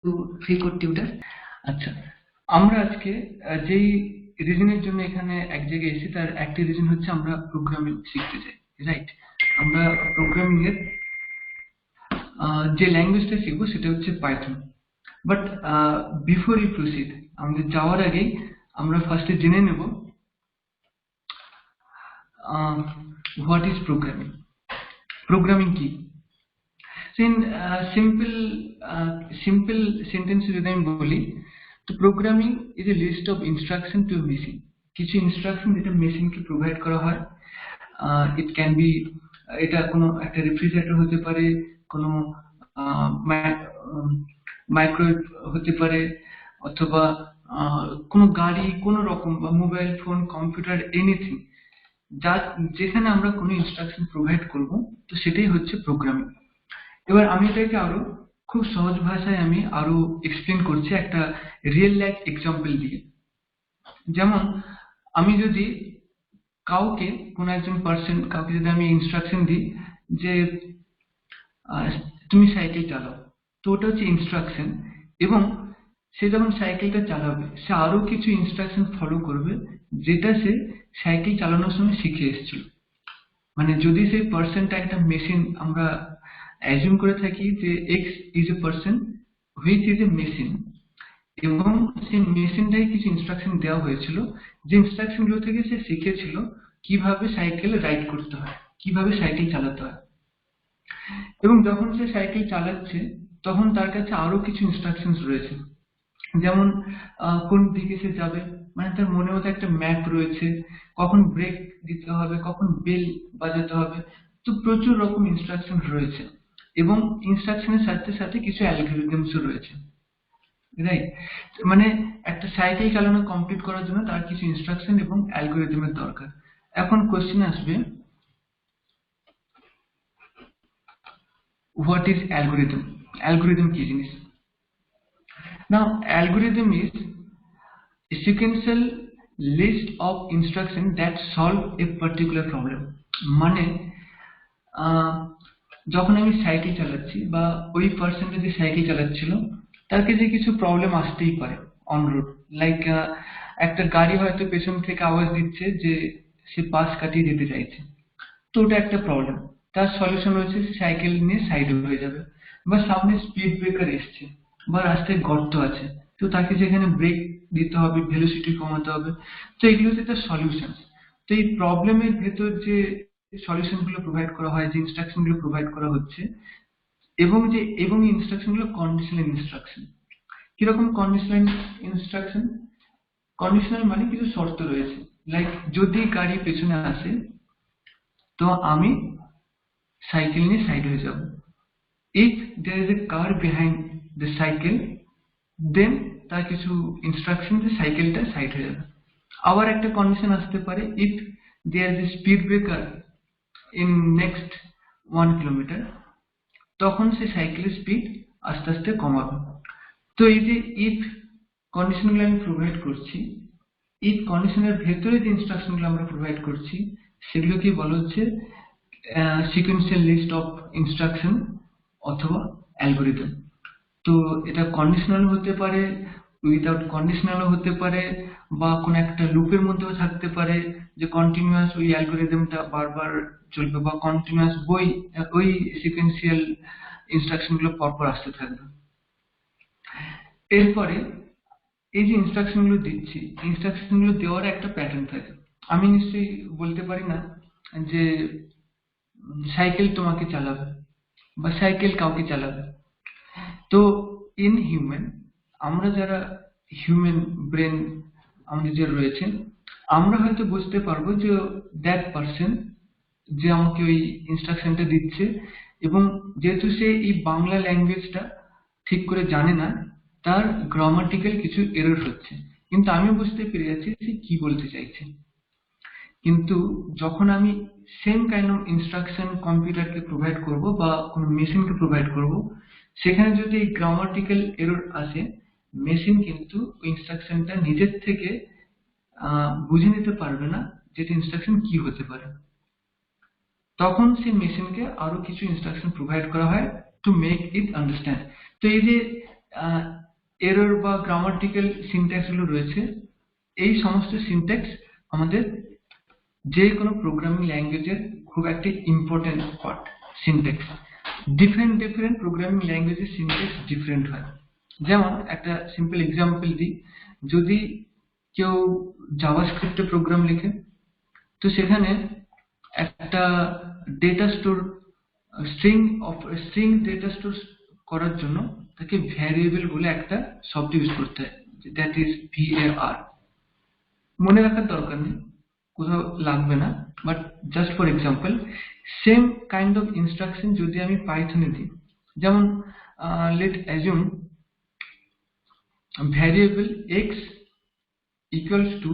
Two free code tutor. আচ্ছা, আমরা আজকে যেই রিজনের জন্য এখানে এক জায়গায় এসেছি তার একটি রিজন হচ্ছে আমরা প্রোগ্রামিং শিখতে চাই, রাইট? আমরা প্রোগ্রামিং এর যে ল্যাঙ্গুয়েজটা শিখবো সেটা হচ্ছে Python. But before you proceed, আমাদের যাওয়ার আগেই আমরা ফার্স্টে জেনে নেব হোয়াট ইজ প্রোগ্রামিং। প্রোগ্রামিং কি? In simple sentences যদি আমি বলি, তো programming is a list of instruction to machine. কিছু ইনস্ট্রাকশন যেটা মেশিনকে প্রোভাইড করা হয়। ইট ক্যান বি, এটা কোনো একটা রেফ্রিজারেটর হতে পারে, কোনো মাইক্রোওয়েভ হতে পারে, অথবা কোনো গাড়ি, কোনো রকম, বা মোবাইল ফোন, কম্পিউটার, এনিথিং যা যেখানে আমরা কোনো ইনস্ট্রাকশন প্রোভাইড করব, তো সেটাই হচ্ছে প্রোগ্রামিং। এবার আমি এটাকে আরো খুব সহজ ভাষায় আমি আরো এক্সপ্লেন করছি একটা রিয়েল লাইফ এক্সাম্পল দিয়ে। যেমন আমি যদি কাউকে, কোনো একজন পার্সন, কাউকে যদি আমি ইনস্ট্রাকশন দিই যে তুমি সাইকেল চালাও, তো ওটা হচ্ছে ইনস্ট্রাকশন। এবং সে যখন সাইকেলটা চালাবে সে আরো কিছু ইনস্ট্রাকশন ফলো করবে যেটা সে সাইকেল চালানোর সময় শিখে এসেছিল। মানে যদি সেই পার্সনটা একটা মেশিন, আমরা অ্যাজিউম করে থাকি যে x is a person which is a machine, এবং সেই মেশিনটাই কিছু ইনস্ট্রাকশন দেওয়া হয়েছিল, যে ইনস্ট্রাকশন গুলো থেকে সে শিখেছিল কিভাবে সাইকেল রাইড করতে হয়, কিভাবে সাইকেল চালাতে হয়। এবং যখন সে সাইকেল চালাচ্ছে তখন তার কাছে আরো কিছু ইনস্ট্রাকশন রয়েছে, যেমন কোন দিকে সে যাবে, মানে তার মনের মধ্যে একটা ম্যাপ রয়েছে, কখন ব্রেক দিতে হবে, কখন বেল বাজাতে হবে। তো প্রচুর রকম ইনস্ট্রাকশন রয়েছে, এবং ইনস্ট্রাকশনের সাথে সাথে কিছু অ্যালগরিদমসও রয়েছে, রাইট? মানে একটা সাইকেল চালানো কমপ্লিট করার জন্য তার কিছু ইনস্ট্রাকশন এবং অ্যালগরিদমের দরকার। এখন কোশ্চেন আসবে, হোয়াট ইজ অ্যালগরিদম? অ্যালগরিদম কি জিনিস? Now, algorithm is a sequential list of instructions that solve a particular problem. মানে যখন আমি সাইকেল চালাচ্ছি, বা ওই পার্সনটা যে সাইকেল চালাচ্ছিল তার কাছে কিছু প্রবলেম আসতেই পারে অন রোড। লাইক একটা গাড়ি হয়তো পেছন থেকে আওয়াজ দিচ্ছে যে সে পাশ কাটিয়ে যেতে চাইছে, তো ওটা একটা প্রবলেম। তার সলিউশন হচ্ছে সাইকেল নিয়ে সাইড হয়ে যাবে। বা সামনে স্পিড ব্রেকার এসছে, বা রাস্তায় গর্ত আছে, তো তাকে যেখানে ব্রেক দিতে হবে, ভেলোসিটি কমাতে হবে। তো এগুলো হচ্ছে তার সলিউশন। তো এই প্রবলেমের ভেতর যে সলিউশন গুলো প্রোভাইড করা হয়, যে ইনস্ট্রাকশন গুলো প্রোভাইড করা হচ্ছে, এবং ইনস্ট্রাকশন গুলো কন্ডিশনাল ইনস্ট্রাকশন। কিরকম কন্ডিশনাল ইনস্ট্রাকশন? কন্ডিশনাল মানে কিছু শর্ত রয়েছে। লাইক যদি গাড়ি পেছনে আসে, তো আমি সাইকেল নিয়ে সাইড হয়ে যাব। If there is a car behind the cycle, then তার কিছু ইনস্ট্রাকশন যে সাইকেলটা সাইড হয়ে যাবে। আবার একটা কন্ডিশন আসতে পারে, if there is a speed breaker in next 1 kilometre, তখন সে সাইকেলের স্পিড আস্তে আস্তে কমাবে। তো এই যে ইফ কন্ডিশনগুলো আমি প্রোভাইড করছি, ইফ কন্ডিশনের ভেতরে যে ইনস্ট্রাকশনগুলো আমরা প্রোভাইড করছি সেগুলোকে বলা হচ্ছে সিকোয়েন্সিয়াল লিস্ট অফ ইনস্ট্রাকশন অথবা অ্যালগোরিদম। তো এটা কন্ডিশনাল হতে পারে, উইদাউট কন্ডিশনালও হতে পারে, বা কোনো একটা লুপের মধ্যেও থাকতে পারে, যে কন্টিনিউয়াস ওই অ্যালগোরিদমটা বারবার চলবে, বা কন্টিনিউয়াস ওই সিকোয়েন্সিয়াল ইনস্ট্রাকশন গুলো পরপর আসতে থাকবে। এরপরে এই যে ইনস্ট্রাকশন গুলো দিচ্ছি, ইনস্ট্রাকশন গুলো দেওয়ার একটা প্যাটার্ন থাকে। আমি নিশ্চয়ই বলতে পারি না যে সাইকেল তোমাকে চালাবে, বা সাইকেল কাউকে চালাবে। তো ইন হিউম্যান, আমরা যারা হিউম্যান ব্রেন আমাদের যে রয়েছে, আমরা হয়তো বুঝতে পারবো যে দ্যাট পার্সন যে আমাকে ওই ইনস্ট্রাকশনটা দিচ্ছে, এবং যেহেতু সে এই বাংলা ল্যাঙ্গুয়েজটা ঠিক করে জানে না, তার গ্রামাটিক্যাল কিছু এরর হচ্ছে, কিন্তু আমি বুঝতে পেরে যাচ্ছি সে কি বলতে চাইছে। কিন্তু যখন আমি সেম কাইন্ড অফ ইনস্ট্রাকশন কম্পিউটারকে প্রোভাইড করব, বা কোনো মেশিনকে প্রোভাইড করব, সেখানে যদি এই গ্রামাটিক্যাল এরর আসে, মেশিন কিন্তু ইনস্ট্রাকশনটা নিজের থেকে বুঝে নিতে পারবে না যেটা ইনস্ট্রাকশন কি হতে পারে। তখন সেই মেশিনকে আরো কিছু ইনস্ট্রাকশন প্রোভাইড করা হয় টু মেক ইট আন্ডারস্ট্যান্ড। তো এই যে এরর বা গ্রামাটিক্যাল সিনট্যাক্স গুলো রয়েছে, এই সমস্ত সিনট্যাক্স আমাদের যে কোনো প্রোগ্রামিং ল্যাঙ্গুয়েজের খুব একটা important part. Syntax different programming ল্যাঙ্গুয়েজের সিনট্যাক্স ডিফারেন্ট হয়। যেমন একটা সিম্পল এক্সাম্পল দিই, যদি কেউ জাভাস্ক্রিপ্টে প্রোগ্রাম লিখে, তো সেখানে একটা data store string data store করার জন্য তাকে ভ্যারিয়েবল বলে একটা শব্দ ইউজ করতে হয়, দ্যাট ইজ var। মনে রাখার দরকার নেই, কোথাও লাগবে না, but just for example same kind of instruction যদি আমি পাইথনে দিই, যেমন let assume variable x equals two,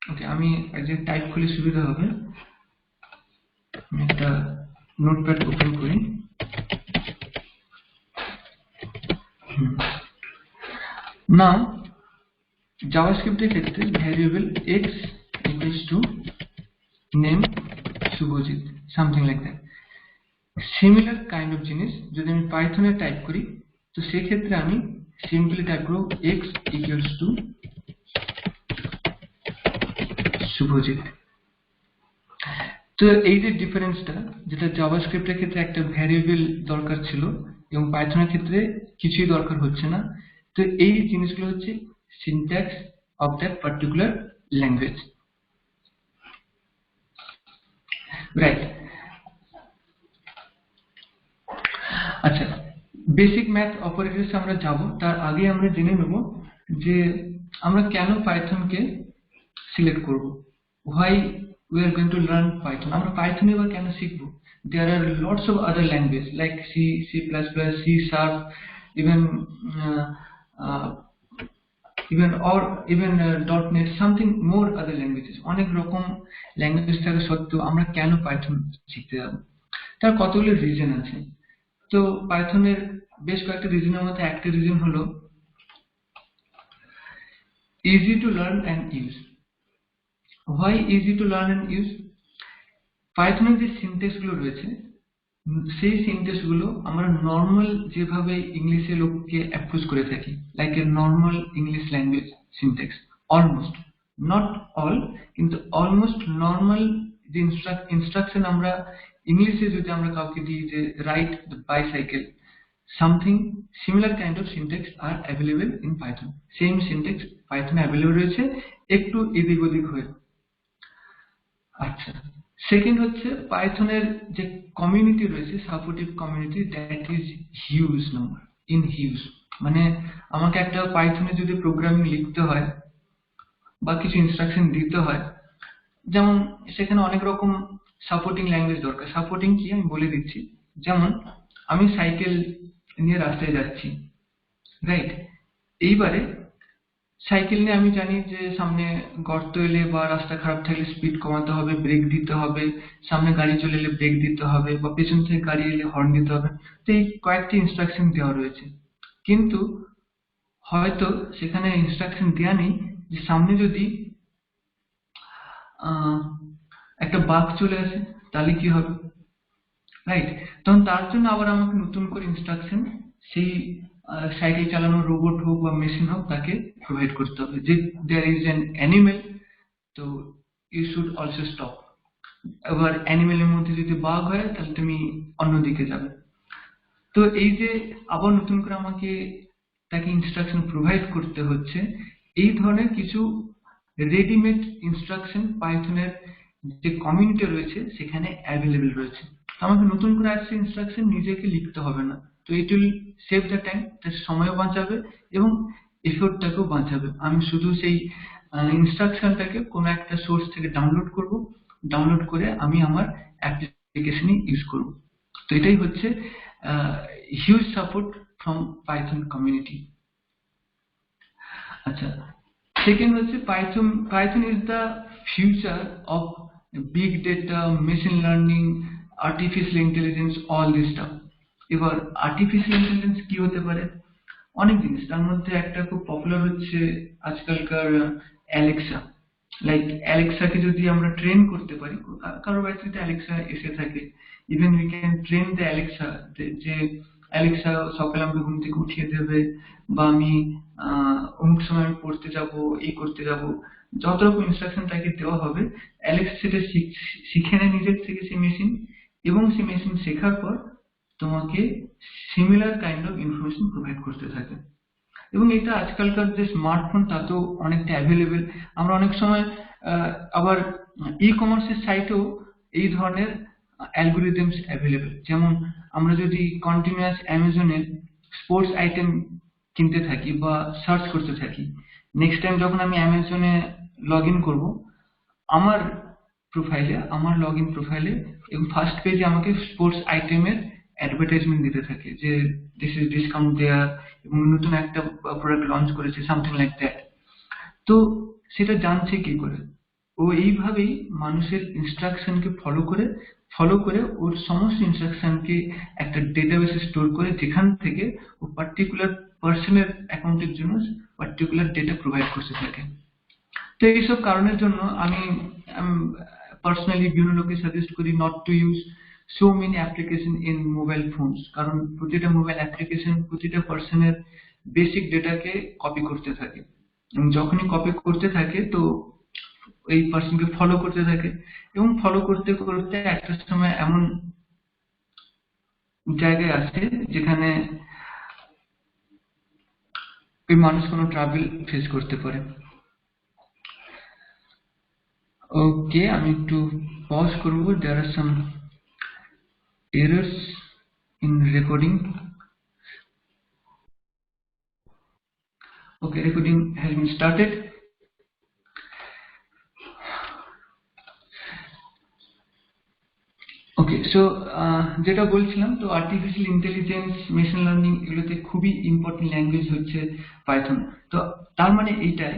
okay আমি যে টাইপ খুলে সুবিধা হবে, আমি একটা নোটপ্যাড ওপেন করি। না, জাভাস্ক্রিপ্টের ক্ষেত্রে variable x equals to name Shubhajit, something like that. Similar kind of জিনিস যদি আমি পাইথনে টাইপ করি, তো সেক্ষেত্রে আমি সিম্পলি টাইপ করব x ইকুয়ালস টু শুভজিৎ। তো এই যে ডিফারেন্সটা, যেটা জাভাস্ক্রিপ্টের ক্ষেত্রে একটা ভ্যারিয়েবল দরকার ছিল এবং পাইথনের ক্ষেত্রে কিছুই দরকার হচ্ছে না, তো এই জিনিসগুলো হচ্ছে syntax of that particular language, right? আচ্ছা, বেসিক ম্যাথ অপারেটরস আমরা যাব, তার আগে আমরা জেনে নেব যে আমরা কেন পাইথনকে সিলেক্ট করব, why we are going to learn Python। আমরা পাইথন এবার কেন শিখবো? There are lots of other languages like C, C++, C Sharp, even .NET, something more other languages। অনেক রকম ল্যাঙ্গুয়েজ থাকা সত্ত্বেও আমরা কেন পাইথন শিখতে যাব? তার কতগুলো রিজন আছে। তো পাইথনের বেশ কয়েকটা রিজনের মধ্যে একটা রিজন হলো easy to learn and use। why easy to learn and use? পাইথনের যে সিনট্যাক্স গুলো রয়েছে, সেই সিনট্যাক্স গুলো আমরা নর্মাল যেভাবে ইংলিশে লোককে অ্যাপ্রোচ করে থাকি, like a normal English language syntax, almost, not all, কিন্তু অলমোস্ট নর্মাল যে ইনস্ট্রাকশন আমরা ইংলিশে যদি আমরা কাউকে দিই, যে write the bicycle, something similar kind of syntax are available in Python। same syntax Python available রয়েছে, একটু এদিক ওদিক হয়ে। আচ্ছা, সেকেন্ড হচ্ছে পাইথনের যে কমিউনিটি রয়েছে, supportive community, that is huge number, in huge. মানে আমাকে একটা পাইথনে যদি প্রোগ্রামিং লিখতে হয় বা কিছু ইনস্ট্রাকশন দিতে হয়, যেমন সেখানে অনেক রকম সাপোর্টিং ল্যাঙ্গুয়েজ দরকার। সাপোর্টিং কি আমি বলে দিচ্ছি, যেমন আমি সাইকেল নিয়ে রাস্তায় যাচ্ছি, রাইট? এইবারে সাইকেল নিয়ে আমি জানি যে সামনে গর্ত এলে বা রাস্তা খারাপ থাকলে স্পিড কমাতে হবে, ব্রেক দিতে হবে, সামনে গাড়ি চলে এলে ব্রেক দিতে হবে, বা পেছন থেকে গাড়ি এলে হর্ন দিতে হবে। তো এই কয়েকটি ইনস্ট্রাকশন দেওয়া রয়েছে, কিন্তু হয়তো সেখানে ইনস্ট্রাকশন দেওয়া নেই যে সামনে যদি একটা বাঘ চলে আসে তাহলে কি হবে, রাইট? তখন তার জন্য আবার আমাকে নতুন করে ইনস্ট্রাকশন সেই সাইকেল চালানোর রোবট হোক বা মেশিন হোক তাকে প্রোভাইড করতে হবে, যে দেয়ার ইজ অ্যান অ্যানিমেল, তো ইউ শুড অলসো স্টপ। এবার অ্যানিমেলের মধ্যে যদি বাঘ হয় তাহলে তুমি অন্যদিকে যাবে। তো এই যে আবার নতুন করে আমাকে তাকে ইনস্ট্রাকশন প্রোভাইড করতে হচ্ছে, এই ধরনের কিছু রেডিমেড ইনস্ট্রাকশন পাইথনের যে কমিউনিটি রয়েছে সেখানে অ্যাভেলেবেল রয়েছে। আমাকে নতুন করে আসছে ইনস্ট্রাকশন নিজেকে লিখতে হবে না, তো it will save the time, তার সময়ও বাঁচাবে এবং এফোর্টটাকেও বাঁচাবে। আমি শুধু সেই ইনস্ট্রাকশনটাকে কোনো একটা সোর্স থেকে ডাউনলোড করব, ডাউনলোড করে আমি আমার অ্যাপ্লিকেশনে ইউজ করব। তো এটাই হচ্ছে huge support from Python community. আচ্ছা, সেকেন্ড হচ্ছে Python is the future of big data, machine learning, artificial intelligence, all this staff. এবার আর্টিফিশিয়াল ইন্টেলিজেন্স কি হতে পারে? অনেক জিনিস, তার মধ্যে একটা খুব পপুলার হচ্ছে আজকালকার অ্যালেক্সা। লাইক অ্যালেক্সাকে যদি আমরা ট্রেন করতে পারি, কারো বাড়িতে অ্যালেক্সা এসে থাকে, even we can train the Alexa যে অ্যালেক্সা সকালে আমাকে ঘুম থেকে উঠিয়ে দেবে, বা আমি অমুক সময় আমি পড়তে যাব, এই করতে যাব, যত রকম ইনস্ট্রাকশন তাকে দেওয়া হবে, অ্যালেক্সা সেটা শিখে নেয় নিজের থেকে সেই মেশিন, এবং সেই মেশিন শেখার পর তোমাকে similar kind of information provide করতে থাকে। এবং এটা আজকালকার যে স্মার্টফোন তাতেও অনেকটা অ্যাভেলেবেল। আমরা অনেক সময় আবার ই কমার্সের সাইটেও এই ধরনের অ্যালগোরিদমস অ্যাভেলেবেল। যেমন আমরা যদি কন্টিনিউয়াস অ্যামাজনে স্পোর্টস আইটেম কিনতে থাকি বা সার্চ করতে থাকি, নেক্সট টাইম যখন আমি অ্যামাজনে লগ ইন করবো, আমার আমার লগ ইন প্রোফাইলে এবং ফার্স্ট পেজে আমাকে স্পোর্টস আইটেমের অ্যাডভার্টাইজমেন্ট দিতে থাকে যে দিস ইজ ডিসকাউন্ট দেয়ার, এবং নতুন একটা প্রোডাক্ট লঞ্চ করেছে, সামথিং লাইক দ্যাট। তো সেটা জানছে কি করে? ও এইভাবেই মানুষের ইনস্ট্রাকশনকে ফলো করে ওর সমস্ত ইনস্ট্রাকশনকে একটা ডেটাবেসে স্টোর করে, যেখান থেকে ও পার্টিকুলার পার্সনের অ্যাকাউন্টের জন্য পার্টিকুলার ডেটা প্রোভাইড করতে থাকে। তো এইসব কারণের জন্য আমি পার্সোনালি বিভিন্ন লোককে সাজেস্ট করি not to use so many application in mobile phones, কারণ প্রতিটা মোবাইল অ্যাপ্লিকেশন প্রতিটা পার্সনের বেসিক ডেটাকে কপি করতে থাকে, এবং যখনই কপি করতে থাকে তো এই পার্সনকে ফলো করতে থাকে, এবং ফলো করতে করতে একটা সময় এমন জায়গায় আসে যেখানে ওই মানুষ কোনো ট্রাভেল ফেস করতে পারে। ওকে, আমি একটু পজ করবো, there are some errors in recording. Okay, recording has been started. Okay, so যেটা বলছিলাম, তো আর্টিফিশিয়াল ইন্টেলিজেন্স, মেশিন লার্নিং, এগুলোতে খুবই ইম্পর্টেন্ট ল্যাঙ্গুয়েজ হচ্ছে পাইথন। তো তার মানে এইটাই,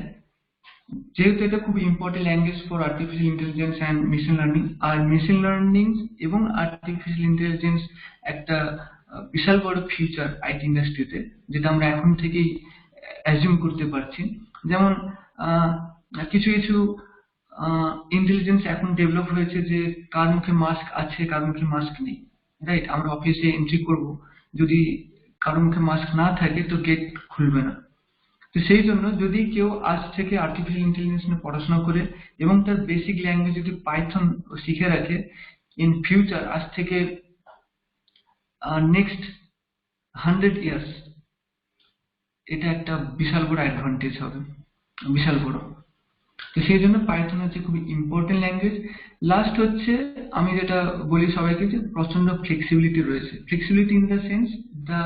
যেহেতু এটা খুব important language for artificial intelligence and machine learning, আর মেশিন লার্নিং এবং আর্টিফিশিয়াল ইন্টেলিজেন্স একটা বিশাল বড় ফিউচার আইটি ইন্ডাস্ট্রিতে, যেটা আমরা এখন থেকেই অ্যাজিউম করতে পারছি। যেমন কিছু কিছু ইন্টেলিজেন্স এখন ডেভেলপ হয়েছে যে কার মুখে মাস্ক আছে, কার মুখে মাস্ক নেই, রাইট? আমরা অফিসে এন্ট্রি করব, যদি কারোর মুখে মাস্ক না থাকে তো গেট খুলবে না। তো সেই জন্য যদি কেউ আজ থেকে আর্টিফিশিয়াল ইন্টেলিজেন্স নিয়ে পড়াশোনা করে এবং তার বেসিক ল্যাঙ্গুয়েজ যদি পাইথন শিখে রাখে, ইন ফিউচার, আজ থেকে নেক্সট 100 ইয়ার্স, এটা একটা বিশাল বড় অ্যাডভান্টেজ হবে, বিশাল বড়। তো সেই জন্য পাইথন হচ্ছে খুবই ইম্পর্টেন্ট ল্যাঙ্গুয়েজ। লাস্ট হচ্ছে আমি যেটা বলি সবাইকে, যে প্রচন্ড ফ্লেক্সিবিলিটি রয়েছে। Flexibility in the sense, the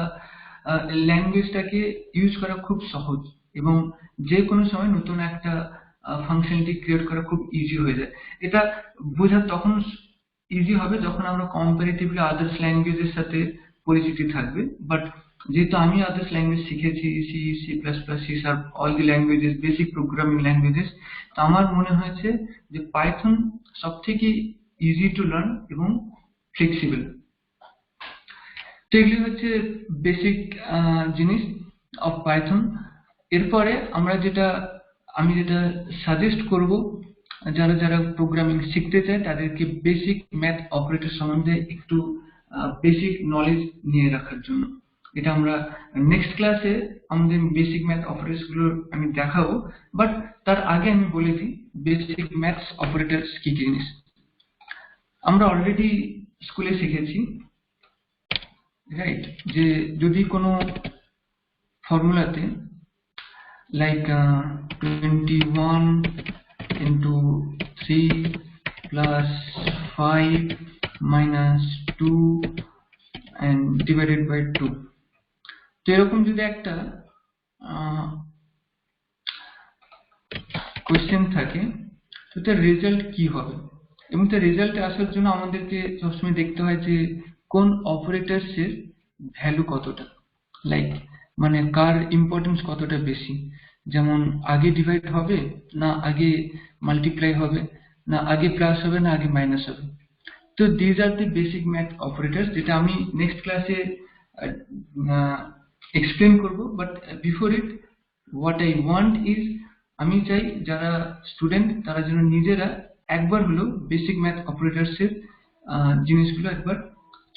ল্যাঙ্গুয়েজটাকে ইউজ করা খুব সহজ, এবং যে কোনো সময় নতুন একটা ফাংশনালিটি ক্রিয়েট করা খুব ইজি হয়ে যায়। এটা বোঝা তখন ইজি হবে যখন আমরা কম্পারেটিভলি আদার্স ল্যাঙ্গুয়েজের সাথে পরিচিতি থাকবে। বাট যেহেতু আমি আদার্স ল্যাঙ্গুয়েজ শিখেছি, C, C plus plus, C sharp, all the languages, basic programming languages, তো আমার মনে হয়েছে যে পাইথন সব থেকে ইজি টু লার্ন এবং ফ্লেক্সিবল। তো এগুলি হচ্ছে বেসিক জিনিস অফ পাইথন। এরপরে আমি যেটা সাজেস্ট করব, যারা যারা প্রোগ্রামিং শিখতে চায় তাদেরকে বেসিক ম্যাথ অপারেটর সম্বন্ধে একটু বেসিক নলেজ নিয়ে রাখার জন্য। এটা আমরা নেক্সট ক্লাসে আমাদের বেসিক ম্যাথ অপারেটরস গুলো আমি দেখাবো, বাট তার আগে আমি বলে দিই বেসিক ম্যাথস অপারেটরস কি জিনিস। আমরা অলরেডি স্কুলে শিখেছি, রাইট, যে যদি কোনো ফর্মুলাতে like 21 into 3 plus 5 minus 2 and divided by 2, তো এরকম যদি একটা কোয়েশ্চেন থাকে, তো তার রেজাল্ট কি হবে, এবং তার রেজাল্ট আসার জন্য আমাদেরকে সবসময় দেখতে হয় যে কোন অপারেটরস এর ভ্যালু কতটা, লাইক মানে কার ইম্পর্টেন্স কতটা বেশি। যেমন আগে ডিভাইড হবে না আগে মাল্টিপ্লাই হবে, না আগে প্লাস হবে না আগে মাইনাস হবে। তো these are the basic math operators, যেটা আমি নেক্সট ক্লাসে এক্সপ্লেন করব। But before it, what I want is, আমি চাই যারা স্টুডেন্ট তারা যেন নিজেরা একবার হলেও বেসিক ম্যাথ অপারেটরস এর জিনিসগুলো একবার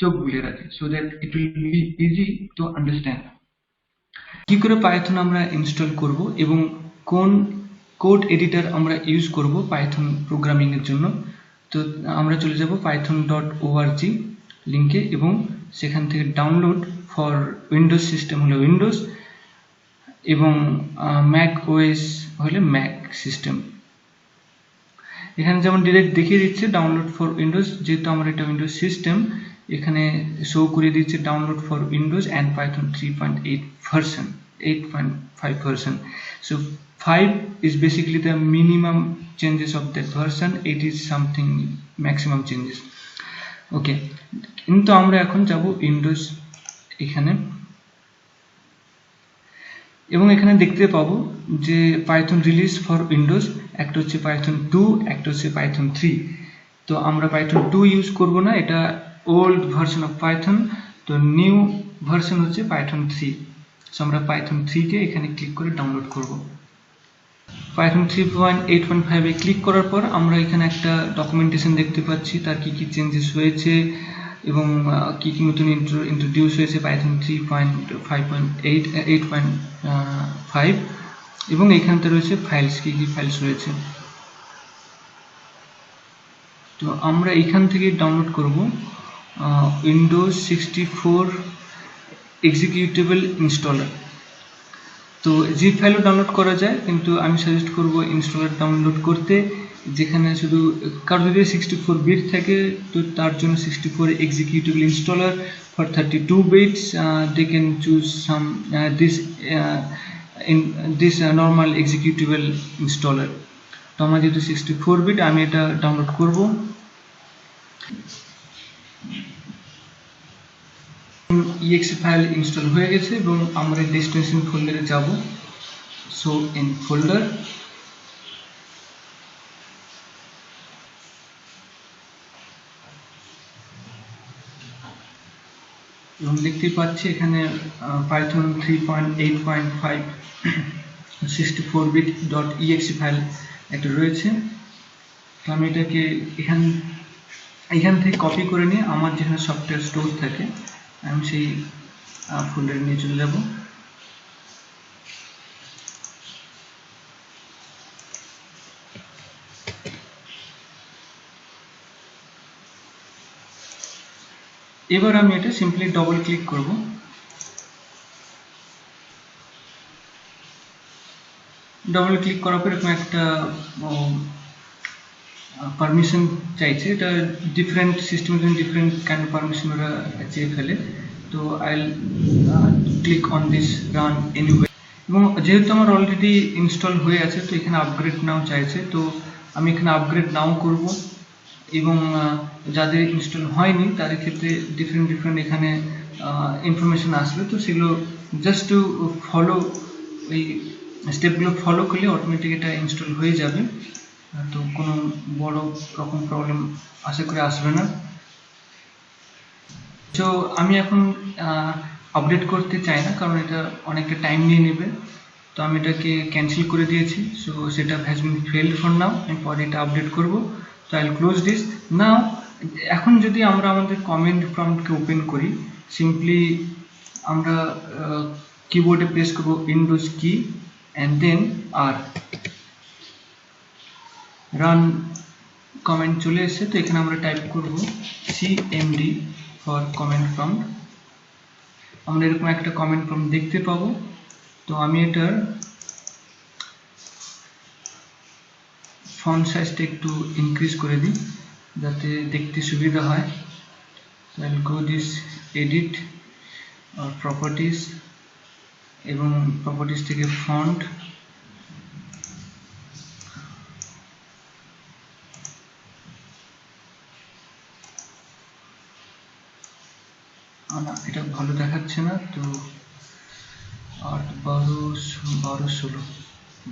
চোখ বুলিয়ে রাখে, so that it will be easy to understand. কি করে পাইথন আমরা ইনস্টল করব এবং কোন কোড এডিটর আমরা ইউজ করব পাইথন প্রোগ্রামিং এর জন্য, তো আমরা চলে যাব python.org লিংকে এবং সেখান থেকে ডাউনলোড ফর উইন্ডোজ সিস্টেম হলে উইন্ডোজ এবং ম্যাক ওএস হলে ম্যাক সিস্টেম। এখানে যেমন ডিরেক্ট দেখিয়ে দিচ্ছে ডাউনলোড ফর উইন্ডোজ, যেহেতু আমার এটা উইন্ডোজ সিস্টেম এখানে শো করে দিচ্ছে download for Windows and Python 3.8 version 8.5 version. So 5 is basically the minimum changes of that version, 8 is something maximum changes. Okay, কিন্তু আমরা এখন যাব উইন্ডোজ এখানে এবং এখানে দেখতে পাবো যে পাইথন রিলিজ ফর উইন্ডোজ, একটা হচ্ছে পাইথন 2, একটা হচ্ছে পাইথন 3। তো আমরা পাইথন 2 ইউজ করব না, এটা ওল্ড ভার্সন অফ পাইথন, তো নিউ ভার্সন হচ্ছে পাইথন 3। সো আমরা পাইথন 3 কে এখানে ক্লিক করে ডাউনলোড করব। পাইথন 3.8.5 এ ক্লিক করার পর আমরা এখানে একটা ডকুমেন্টেশন দেখতে পাচ্ছি, তার কি কি চেঞ্জেস হয়েছে এবং কি কি নতুন ইন্ট্রোডিউস হয়েছে পাইথন 3.8.5 এবং এখানতে রয়েছে ফাইলস, কি কি ফাইলস রয়েছে। তো আমরা এখান থেকে ডাউনলোড করব উইন্ডোজ 64 এক্সিকিউটেবল ইনস্টলার। তো জিপ ফাইলও ডাউনলোড করা যায়, কিন্তু আমি সাজেস্ট করব ইনস্টলার ডাউনলোড করতে, যেখানে শুধু কারো যদি 64 বিট থাকে তো তার জন্য 64 executable installer, for 32 bits they can choose some this normal executable installer. তো আমার যেহেতু 64 বিট আমি এটা ডাউনলোড করব। exe ফাইল ইনস্টল হয়ে গেছে এবং আমরা ডেস্টিনেশন ফোল্ডারে যাব। সো ইন ফোল্ডার এবং দেখতে পাচ্ছি এখানে পাইথন 3.8.5 64 বিট .exe ফাইল একটা রয়েছে। তো আমি এটাকে এখান থেকে কপি করে নিয়ে আমার যেখানে সফটওয়্যার স্টোর থাকে আমি সেই ফোল্ডারে নিয়ে চলে যাব। এবার আমি এটা সিম্পলি ডবল ক্লিক করব। ডবল ক্লিক করার পর এরকম একটা পারমিশন চাইছে, এটা ডিফারেন্ট সিস্টেমের জন্য ডিফারেন্ট কাইন্ড অফ পারমিশন ওরা চেয়ে ফেলে। তো I click on this run anyway, এবং যেহেতু আমার অলরেডি ইনস্টল হয়ে আছে তো এখানে আপগ্রেড নাও চাইছে, তো আমি এখানে আপগ্রেড নাও করব। এবং যাদের ইনস্টল হয়নি তাদের ক্ষেত্রে ডিফারেন্ট এখানে ইনফরমেশন আসবে, তো সেগুলো জাস্ট টু ফলো, ওই স্টেপগুলো ফলো করলে অটোমেটিক এটা ইনস্টল হয়ে যাবে। তো কোনো বড় রকম প্রবলেম আশা করি আসবে না। তো আমি এখন আপডেট করতে চাই না, কারণ এটা অনেকটা টাইম নিয়ে নেবে, তো আমি এটাকে ক্যান্সেল করে দিয়েছি। সো সেটা has been failed for now, আমি পরে এটা আপডেট করব। তো I will close this now. এখন যদি আমরা আমাদের কমেন্ট প্রম্পটকে ওপেন করি, সিম্পলি আমরা কিবোর্ডে প্রেস করব Windows key and then R run comment চলে এসেছে। তো এখানে আমরা টাইপ করব cmd ফর কমেন্ট প্রম্পট। আমরা এরকম একটা কমেন্ট প্রম্পট দেখতে পাবো। তো আমি এটার ফন্ট সাইজটা একটু ইনক্রিজ করে দিই যাতে দেখতে সুবিধা হয়। তো I will go this edit আর প্রপার্টিজ এবং প্রপার্টিজ থেকে ফন্ট, না এটা ভালো দেখাচ্ছে না, তো 8 12 16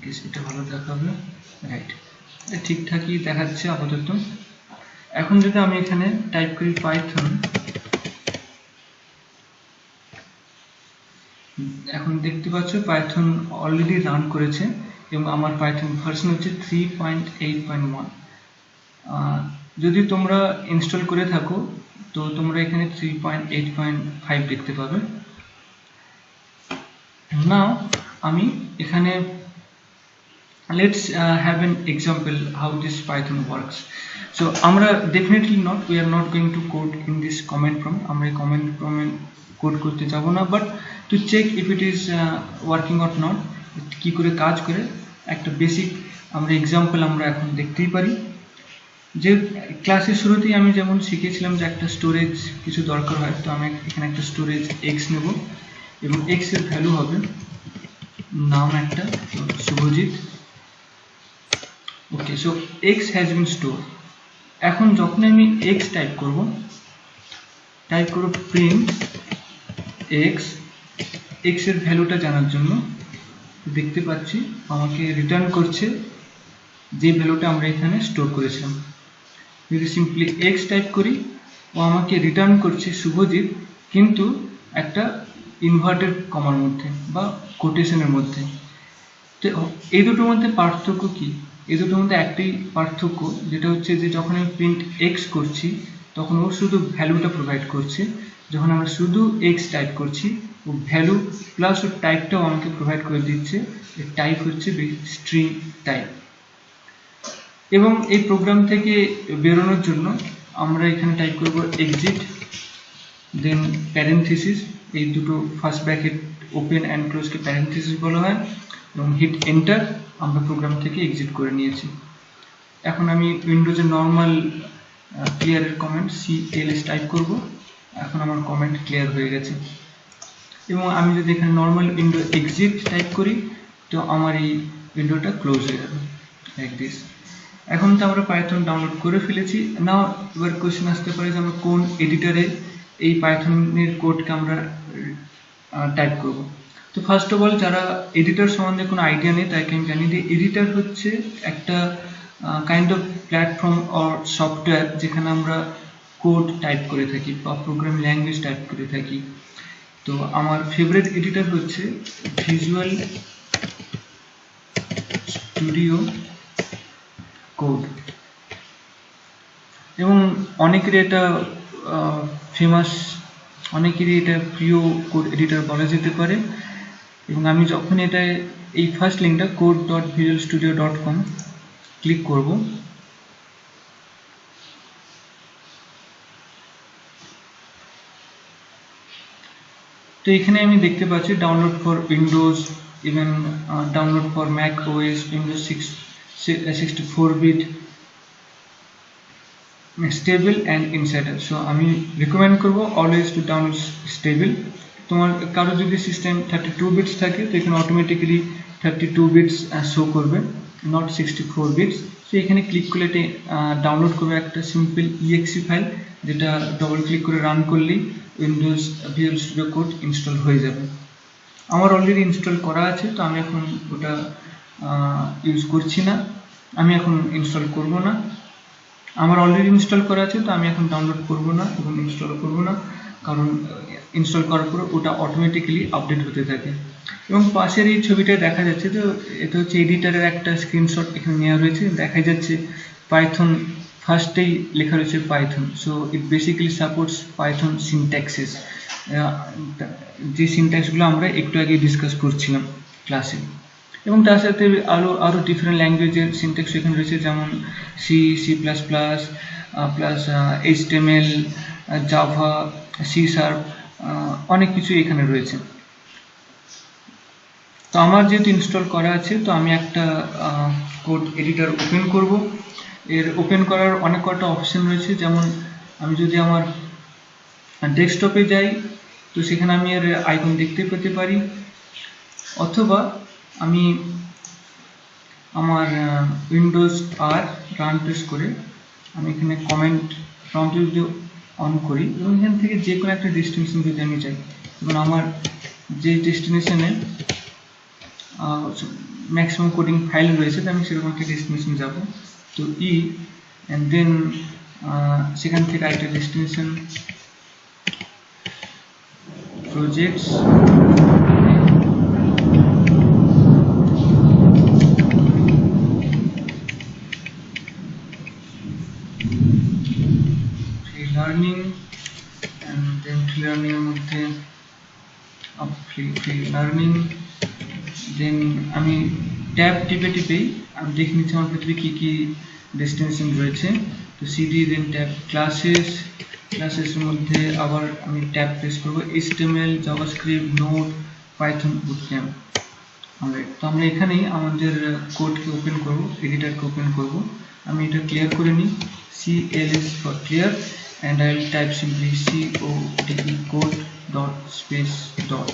গেস এটা ভালো দেখাবে, রাইট, এটা ঠিকঠাকই দেখাচ্ছে আপাতত। এখন যদি আমি এখানে টাইপ করি পাইথন, এখন দেখতে পাচ্ছ পাইথন অলরেডি রান করেছে এবং আমার পাইথন ভার্সন হচ্ছে 3.8.1। যদি তোমরা ইনস্টল করে থাকো তো তোমরা এখানে 3.8.5 দেখতে পাবে। নাও আমি এখানে let's have an example how this Python works. So আমরা definitely not, we are not going to code in this command prompt, আমরা command prompt code করতে যাব না, but to check if it is working or not, কি করে কাজ করে একটা বেসিক আমরা এক্সাম্পল আমরা এখন দেখতেই পারি। যে ক্লাসের শুরুতেই আমি যেমন শিখেছিলাম যে একটা স্টোরেজ কিছু দরকার হয়, তো আমি এখানে একটা স্টোরেজ x নেব এবং x এর ভ্যালু হবে নাম একটা Subhajit. Okay, so x has been store. এখন যখন আমি x টাইপ করব প্রিন্ট x, x এর ভ্যালুটা জানার জন্য দেখতে পাচ্ছি আমাকে রিটার্ন করছে যে ভ্যালুটা আমরা এখানে স্টোর করেছিলাম। যদি সিম্পলি x টাইপ করি ও আমাকে রিটার্ন করছে শুভজিৎ, কিন্তু একটা ইনভার্টেড কমার মধ্যে বা কোটেশনের মধ্যে। তো এই দুটোর মধ্যে পার্থক্য কি? এই দুটোর মধ্যে একটাই পার্থক্য, যেটা হচ্ছে যে যখন আমি প্রিন্ট x করছি তখন ও শুধু ভ্যালুটা প্রোভাইড করছে, যখন আমরা শুধু x টাইপ করছি ও ভ্যালু প্লাস ওর টাইপটাও আমাকে প্রোভাইড করে দিচ্ছে। এর টাইপ হচ্ছে স্ট্রিং টাইপ। এবং এই প্রোগ্রাম থেকে বেরোনোর জন্য আমরা এখানে টাইপ করব এক্সিট, দেন প্যারেন্থেসিস, এই দুটো ফার্স্ট ব্র্যাকেট ওপেন অ্যান্ড ক্লোজকে প্যারেন্থেসিস বলা হয়, এবং হিট এন্টার। আমরা প্রোগ্রাম থেকে এক্সিট করে নিয়েছি। এখন আমি উইন্ডোজের নর্মাল ক্লিয়ারের কমেন্ট CLS টাইপ করব। এখন আমার কমেন্ট ক্লিয়ার হয়ে গেছে। এবং আমি যদি এখানে নর্মাল উইন্ডো এক্সিট টাইপ করি তো আমার এই উইন্ডোটা ক্লোজ হয়ে যাবে লাইক দিস। এখন তো আমরা পাইথন ডাউনলোড করে ফেলেছি। নাও এবার কোয়েশ্চেন আসতে পারে যে আমরা কোন এডিটরে এই পাইথনের কোডকে আমরা টাইপ করব। তো ফার্স্ট অফ অল যারা এডিটর সম্বন্ধে কোনো আইডিয়া নেই তাকে আমি জানি যে এডিটর হচ্ছে একটা kind of platform or software যেখানে আমরা কোড টাইপ করে থাকি বা প্রোগ্রাম ল্যাঙ্গুয়েজ টাইপ করে থাকি। তো আমার ফেভারিট এডিটর হচ্ছে ভিজুয়াল স্টুডিও কোড, এবং অনেকেরই এটা ফেমাস, অনেকেরই এটা প্রিয় কোড এডিটর বলা যেতে পারে। এবং আমি যখন এটা এই ফার্স্ট লিঙ্কটা code.visualstudio.com ক্লিক করব, তো এখানে আমি দেখতে পাচ্ছি download for Windows, even download for Mac OS, Windows 64-bit, stable and insider. So আমি রিকমেন্ড করব অলওয়েজ টু ডাউনলোড স্টেবল। তোমার কারো যদি সিস্টেম 32 বিটস থাকে তো এখানে অটোমেটিক্যালি 32 বিটস শো করবে, নট 64 বিটস। তো এখানে ক্লিক করলে এটা ডাউনলোড করবে একটা সিম্পল exe ফাইল, যেটা ডবল ক্লিক করে রান করলেই Windows visual studio code install হয়ে যাবে। আমার অলরেডি ইনস্টল করা আছে, তো আমি এখন ওটা ইউজ করছি না, আমি এখন ইনস্টল করব না। আমার অলরেডি ইনস্টল করা আছে, তো আমি এখন ডাউনলোড করব না এবং ইনস্টল করব না, কারণ ইনস্টল করার পর ওটা অটোমেটিক্যালি আপডেট হতে থাকে। এবং পাশের এই ছবিটা দেখা যাচ্ছে, তো এটা হচ্ছে এডিটরের একটা স্ক্রিনশট এখানে নেওয়া রয়েছে। দেখা যাচ্ছে পাইথন ফার্স্টেই লেখা রয়েছে Python. So it basically supports Python syntaxes, যে সিনট্যাক্সগুলো আমরা একটু আগে ডিসকাস করছিলাম ক্লাসে। এবং তার সাথে আরও ডিফারেন্ট ল্যাঙ্গুয়েজের সিনট্যাক্স এখানে রয়েছে, যেমন C++, plus HTML, Java, C#, অনেক কিছু এখানে রয়েছে। তো আমার যেহেতু ইনস্টল করা আছে, তো আমি একটা কোড এডিটর ওপেন করব। এর ওপেন করার অনেক কটা অপশন রয়েছে, যেমন আমি যদি আমার ডেস্কটপে যাই তো সেখানে আমি এর আইকন দেখতে পেতে পারি, অথবা আমি আমার উইন্ডোজ আর রান প্রেস করে আমি এখানে কমেন্ট প্রম্পট যদি অন করি এবং এখান থেকে যে কোনো একটা ডেস্টিনেশন যদি আমি যাই, এবং আমার যে ডেস্টিনেশনে ম্যাক্সিমাম কোডিং ফাইল রয়েছে, তো আমি সেরকম একটা ডেস্টিনেশন যাব। তো অ্যান্ড দেন সেখান থেকে একটা destination projects, learning free learning, then আমি ট্যাব টিপেই আমি দেখে নিচ্ছি আমার ভিতরে কী কী ডেস্টিনেশন রয়েছে। তো সিডি, দেন ট্যাব ক্লাসেসের মধ্যে আবার আমি ট্যাব প্রেস করবো, HTML, JavaScript, node, Python, boot camp. তো আমরা এখানেই আমাদের কোডকে ওপেন করব, এডিটরকে ওপেন করব। আমি এটা ক্লিয়ার করে নিই, CLS for clear, and I will type simply code code dot space dot।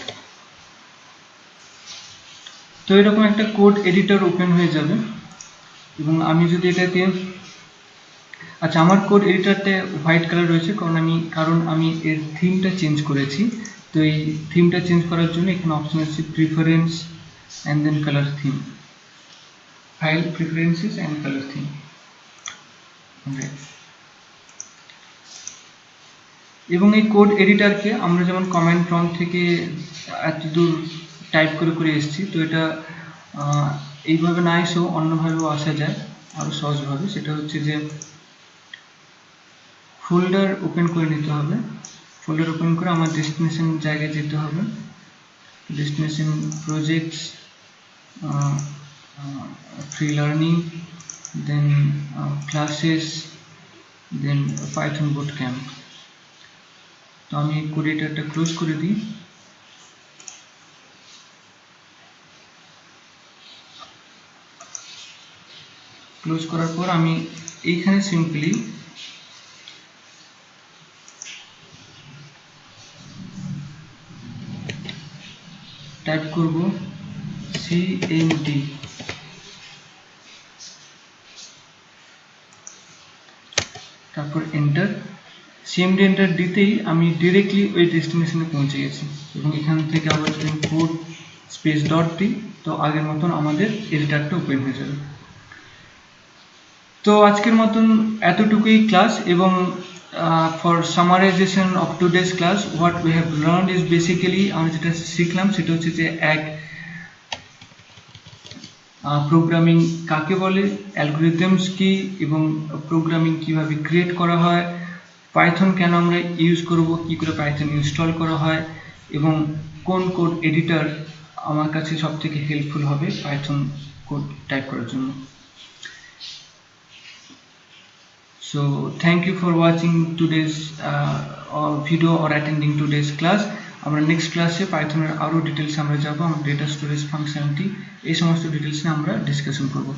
তো এরকম একটা কোড এডিটর ওপেন হয়ে যাবে এবং আমি যদি এটাকে, আচ্ছা আমার কোড এডিটরটা হোয়াইট কালার রয়েছে কারণ আমি এর থিমটা চেঞ্জ করেছি। তো এই থিমটা চেঞ্জ করার জন্য এখানে অপশন আছে preference and then color theme, file preferences and color theme। এবং এই কোড এডিটরকে আমরা যেমন কমান্ড প্রম্পট থেকে এত দূর টাইপ করে এসেছি, তো এটা এইভাবে না এসেও অন্যভাবেও আসা যায় আরও সহজভাবে। সেটা হচ্ছে যে ফোল্ডার ওপেন করে নিতে হবে, ফোল্ডার ওপেন করে আমার ডেস্টিনেশন জায়গায় যেতে হবে, destination projects, free learning, then classes, then Python bootcamp। তো আমি কোড এডিটরটা ক্লোজ করে দিই। ক্লোজ করার পর আমি এইখানে সিম্পলি টাইপ করব CMD, তারপর এন্টার। CMD এন্টার দিতেই আমি ডিরেক্টলি ওই ডেস্টিনেশনে পৌঁছে গেছি এবং এখান থেকে আবার যদি কোড স্পেস ডট দিই তো আগের মতন আমাদের এডিটরটা ওপেন হয়ে যাবে। তো আজকের মতন এতটুকুই ক্লাস, এবং for summarisation of today's class what we have learned is basically আমরা যেটা শিখলাম সেটা হচ্ছে যে প্রোগ্রামিং কাকে বলে, অ্যালগরিদমস কি, এবং প্রোগ্রামিং কিভাবে ক্রিয়েট করা হয়, পাইথন কেন আমরা ইউজ করব, কি করে পাইথন ইনস্টল করা হয়, এবং কোন কোড এডিটর আমার কাছে সবথেকে হেল্পফুল হবে পাইথন কোড টাইপ করার জন্য। So thank you for watching today's video or attending today's class। আমরা নেক্সট ক্লাসে পাইথনের আরও ডিটেলস আমরা যাবো, আমরা ডেটা স্টোরেজ ফাংশনালিটি এই সমস্ত ডিটেলস নিয়ে আমরা ডিসকাশন করব।